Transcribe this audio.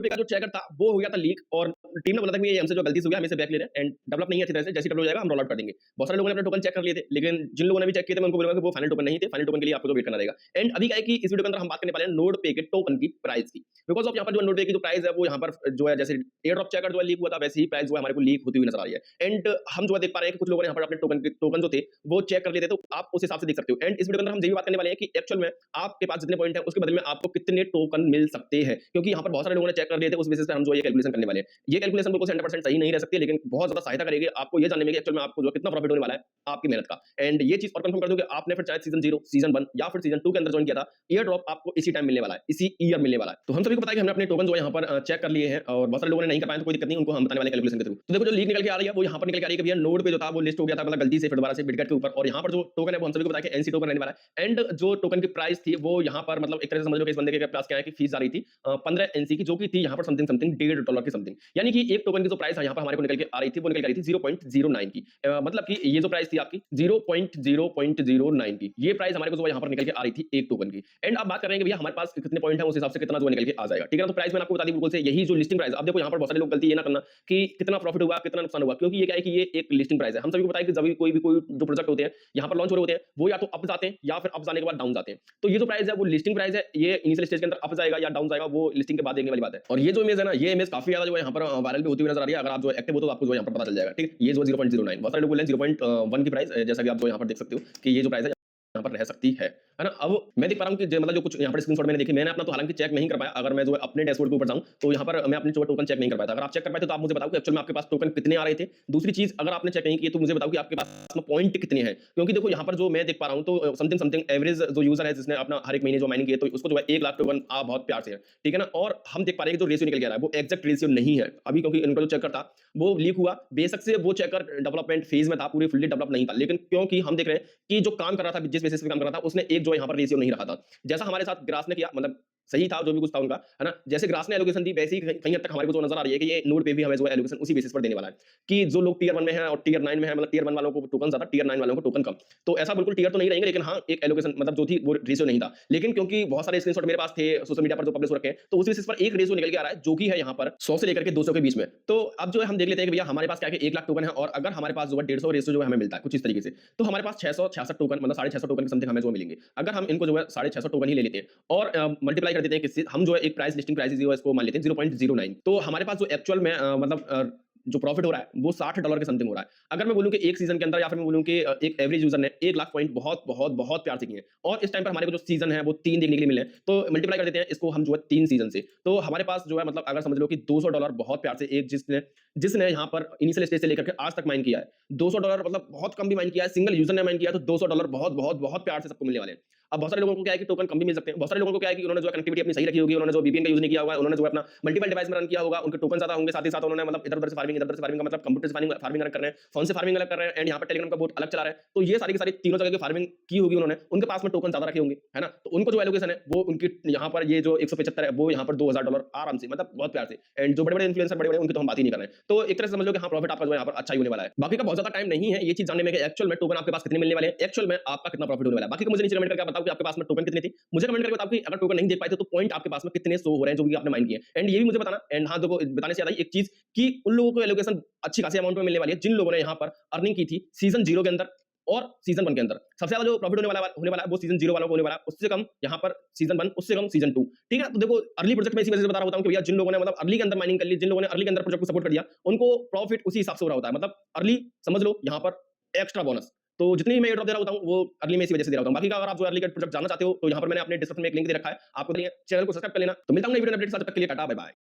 का जो चेकर था वो हो गया था लीक, और टीम ने बोला था कि ये हमसे जो गलती से हो गया, हम इसे बैक ले रहे हैं एंड डेवलप नहीं है अच्छी तरह से, जैसे डेवलप हो जाएगा हम रोल आउट कर देंगे। बहुत सारे लोगों ने अपने टोकन चेक कर लिए थे, लेकिन जिन लोगों ने भी चेक किए थे मैं उनको बोलूंगा कि वो फाइनल टोकन नहीं थे, फाइनल टोकन के लिए आपको जो वेट करना रहेगा। एंड अभी क्या है कि इस वीडियो के अंदर हम बात करने वाले हैं नोड पे के टोकन की प्राइस की, बिकॉज ऑफ यहाँ पर जो नोड पे की जो प्राइस है वो यहाँ पर जो है जैसे एयर ड्रॉप चेकर जो है लीक हुआ था, वैसे ही प्राइस जो है हमारे को लीक होती हुई नजर आ रही है। एंड हम जो है देख पा रहे हैं कि कुछ लोगों ने यहाँ पर अपने टोकन जो थे वो चेक कर लेते, तो आप उस हिसाब से देख सकते हो। एंड इस वीडियो के अंदर हम यही बात करने वाले हैं कि एक्चुअल में आपके पास जितने पॉइंट है उसके बदले में आपको कितने टोकन मिल सकते हैं, क्योंकि यहाँ पर बहुत सारे लोगों ने चेक कर लिए थे, उस बेसिस पे हम जो ये कैलकुलेशन करने वाले हैं। ये कैलकुलेशन बिल्कुल 100% सही नहीं रह सकती, लेकिन बहुत ज्यादा सहायता करेगी आपको ये जानने में कि एक्चुअल में आपको जो कितना प्रॉफिट होने वाला है आपकी मेहनत का। एंड ये चीज और कंफर्म कर दूं कि आपने फिर चाहे सीजन 0, सीजन 1 या फिर सीजन 2 के अंदर ज्वाइन किया था, ईयर ड्रॉप आपको इसी टाइम मिलने वाला है, इसी ईयर मिलने वाला है। तो हम सभी को पता है कि हमने अपने टोकन जो है यहाँ पर चेक कर लिए हैं, और बहुत सारे लोगों ने नहीं कर पाए तो कोई दिक्कत नहीं, उनको हम बताने वाले कैलकुलेशन के थ्रू। तो देखो जो लीक निकल के आ रही है वो यहाँ पर निकल के आ रही है कि भैया नोड पे जो था वो लिस्ट हो गया था, मतलब गलती से फिर दोबारा से बिटगेट के ऊपर, और यहाँ पर जो टोकन है वो हम सभी को पता है कि एनसी टोकन रहने वाला है। एंड जो टोकन की प्राइस थी वो यहाँ पर मतलब एक तरह से समझ लो कि इस बंदे के पास क्या है कि फीस आ रही थी 15 एनसी की, जो कि थी यहाँ पर समथिंग समथिंग $1.5 की समथिंग, यानी कि एक टोकन की जो प्राइस है यहाँ पर हमारे को निकल के आ रही थी वो निकल के आ रही थी 0.09 की। मतलब कि ये जो प्राइस थी आपकी 0.009 की, ये प्राइस हमारे को जो यहाँ पर निकल के आ रही थी एक टोकन की। एंड अब बात कर रहे हैं कि भैया हमारे पास कितने पॉइंट है, उस हिसाब से कितना जो निकल के आ जाएगा, ठीक है ना। तो प्राइस मैंने आपको बता दी बिल्कुल से, यही जो लिस्टिंग प्राइस। अब देखो यहाँ पर बहुत सारे लोग गलती ये ना करना कि कितना प्रॉफिट हुआ कितना नुकसान हुआ, क्योंकि ये क्या है कि ये एक लिस्टिंग प्राइस है। हम सभी को पता है कि जब भी कोई जो प्रोजेक्ट होते हैं यहाँ पर लॉन्च हो रहे होते हैं, वो या तो अप जाते हैं या फिर अप जाने के बाद डाउन जाते हैं। तो ये जो प्राइस है वो लिस्टिंग प्राइस है, ये इनिशियल स्टेज के अंदर अप जाएगा या डाउन जाएगा वो लिस्टिंग के बाद देखने वाली बात है। और ये जो इमेज है ना, ये इमेज काफी ज्यादा जो है यहाँ पर वायरल भी होती हुई नजर आ रही है। अगर आप जो एक्टिव हो तो आपको जो यहाँ पर पता चल जाएगा, ठीक है। ये जो 0.09, बहुत सारे लोग बोले 0.1 की प्राइस, जैसा कि आप जो यहाँ पर देख सकते हो कि ये जो प्राइस है यहाँ पर रह सकती है ना। अब मैं देख पा रहा हूँ कि मतलब जो कुछ यहाँ पर स्क्रीनशॉट मैंने देखी, मैंने अपना तो हालांकि चेक नहीं कर पाया। अगर मैं जो है अपने डैशबोर्ड के ऊपर जाऊँ तो यहाँ पर मैं अपने जो टोकन चेक नहीं कर पाया था। अगर आप चेक कर पाए तो आप मुझे बताओ कि एक्चुअल में आपके पास टोकन कितने आ रहे थे। दूसरी चीज, अगर आपने चेक नहीं किया तो मुझे बताओ कि आपके पास में पॉइंट कितने हैं, क्योंकि देखो यहाँ पर जो मैं देख पा रहा हूँ तो समथिंग समथिंग एवरेज जो यूजर है जिसने अपना हर एक महीने जो माइनिंग किया तो उसको जो है 1 लाख टोकन आ बहुत प्यार से है, ठीक है ना। और हम देख पा रहे हैं कि जो रेशियो निकल के आ रहा है वो एक्जैक्ट रेशियो नहीं है अभी, क्योंकि इनका जो चेकर था वो लीक हुआ, बेशक से वो चेकर डेवलपमेंट फेज में था, पूरी फुल्ली डेवलप नहीं था, लेकिन क्योंकि हम देख रहे हैं कि जो काम कर रहा था, जिस बेसिस पे काम कर रहा था, उसने एक जो यहाँ पर रेशियो नहीं रखा था, जैसा हमारे साथ ग्रास ने किया, मतलब सही था जो भी कुछ था उनका, है ना। जैसे ग्रास ने एलोकेशन दी वैसे ही कहीं हद तक हमारे को जो नजर आ रही है कि ये नोड पे भी हमें जो एलोकेशन उसी बेसिस पर देने वाला है कि जो लोग टियर 1 में हैं और टियर 9 में हैं, मतलब टियर 1 वालों को टोकन ज्यादा, टियर 9 वालों को टोकन कम। तो ऐसा बिल्कुल टियर तो नहीं रहेंगे, लेकिन हाँ एक एलोकेशन मतलब जो थी वो रेशियो नहीं था। लेकिन क्योंकि बहुत सारे स्क्रीनशॉट मेरे पास थे सोशल मीडिया पर जो पब्लिश हो रखे हैं, तो उस बेसिस पर एक रेशियो निकल के आ रहा है जो कि है यहाँ पर 100 से लेकर के 200 के बीच में। तो अब जो है हम देख लेते हैं कि भैया हमारे पास क्या है कि 1 लाख टोकन है, और अगर हमारे पास जो है 150 रेशियो जो है हमें मिलता है कुछ इस तरीके से, तो हमारे पास 666 टोकन, मतलब 650 टोकन के समथिंग हमें जो मिलेंगे। अगर हम इनको जो है 650 टोकन ही ले लेते हैं और मल्टीप्लाई कर देते हैं किससे, हम जो है एक प्राइस लिस्टिंग प्राइस जो है इसको मान लेते हैं 0.09, तो हमारे पास जो एक्चुअल में मतलब जो प्रॉफिट हो रहा है वो $60 के समथिंग हो रहा है। अगर मैं बोलूं कि एक सीजन के अंदर, या फिर मैं बोलूं कि एक एवरेज यूजर ने 1 लाख पॉइंट बहुत बहुत बहुत प्यार से किए हैं, और इस टाइम पर हमारे को जो सीजन है वो 3 देखने के लिए मिले हैं, तो मल्टीप्लाई कर देते हैं इसको हम जो है 3 सीजन से, तो हमारे पास जो है मतलब अगर समझ लो कि $200 बहुत प्यार से एक जिसने जिसने यहाँ पर इनिशियल स्टेज से लेकर के आज तक माइन किया है, $200 मतलब बहुत कम भी माइन किया है, सिंगल यूजर ने माइन किया है, तो $200 बहुत बहुत बहुत प्यार से सबको मिलने वाले हैं। अब बहुत सारे लोगों को क्या है कि टोकन कम भी मिल सकते हैं, बहुत सारे लोगों को क्या है कि उन्होंने जो कनेक्टिविटी अपनी सही रखी होगी, उन्होंने जो वीपीएन का यूज नहीं किया होगा, उन्होंने जो अपना मल्टीपल डिवाइस में रन किया होगा, उनके टोकन ज्यादा होंगे, साथ ही साथ उन्होंने मतलब इधर-उधर से फार्मिंग का मतलब कंप्यूटर से फार्मिंग अलग कर रहे हैं, फोन से फार्मिंग अलग कर रहे हैं, एंड यहाँ पर टेलीग्राम का बोट अलग चला रहे हैं। तो ये सारी की सारी तीनों जगह की फार्मिंग की होगी उन्होंने, उनके पास में टोकन ज्यादा रखे होंगे, है ना। तो उनको जो एलोकेशन है वो उनकी यहाँ पर ये जो 175 है वो यहाँ पर $2000 आराम से, मतलब बहुत प्यार से। एंड जो बड़े-बड़े इन्फ्लुएंसर बड़े-बड़े उनकी तो हम बात ही नहीं कर रहे हैं। तो एक तरह से समझ लो कि हाँ प्रॉफिट आपका जो यहाँ पर अच्छा ही होने वाला है। बाकी का बहुत ज्यादा टाइम नहीं है ये चीज जानने में कि एक्चुअल में टोकन आपके पास कितने मिलने वाले हैं, एक्चुअल में आपका कितना प्रॉफिट होने वाला है। बाकी का मुझे नीचे कमेंट करके बताओ कि आपके पास में टोकन कितने थे, मुझे कमेंट करके बताओ कि अगर टोकन नहीं देख पाए तो पॉइंट आपके पास में कितने शो हो रहे हैं जो भी आपने माइन किए। एंड ये भी मुझे बताना। एंड हाँ देखो बताने से ज्यादा एक चीज कि उन लोगों को एलोकेशन अच्छी खासी अमाउंट में मिलने वाली है जिन लोगों ने यहाँ पर अर्निंग की थी सीजन 0 के अंदर और सीजन 1 के अंदर। सबसे ज्यादा जो प्रॉफिट होने वाला है वो सीजन 0 वालों को होने वाला है, उससे कम यहाँ पर सीजन 1, उससे कम सीजन 2, ठीक है। तो देखो अर्ली प्रोजेक्ट में इसी वजह से बता रहा होता हूं कि भैया जिन लोगों ने मतलब अर्ली के अंदर माइनिंग कर ली, जिन लोगों ने अर्ली के अंदर प्रोजेक्ट को सपोर्ट कर दिया, उनको प्रॉफिट उसी हिसाब से हो रहा होता है। मतलब अर्ली समझ लो यहाँ पर एक्स्ट्रा बोनस। तो जितनी मैं ड्रॉप दे रहा होता हूँ वो अर्ली में इसी वजह से दे रहा होता हूँ। बाकी का अगर आप जो अर्ली का प्रोजेक्ट जानना चाहते हो तो यहाँ पर मैंने अपने डिस्क्रिप्शन में एक लिंक दे रखा है, आपको चैनल को सब्सक्राइब कर लेना। तो मिलता हूँ नई वीडियो अपडेट के साथ, तब तक के लिए टाटा बाय बाय।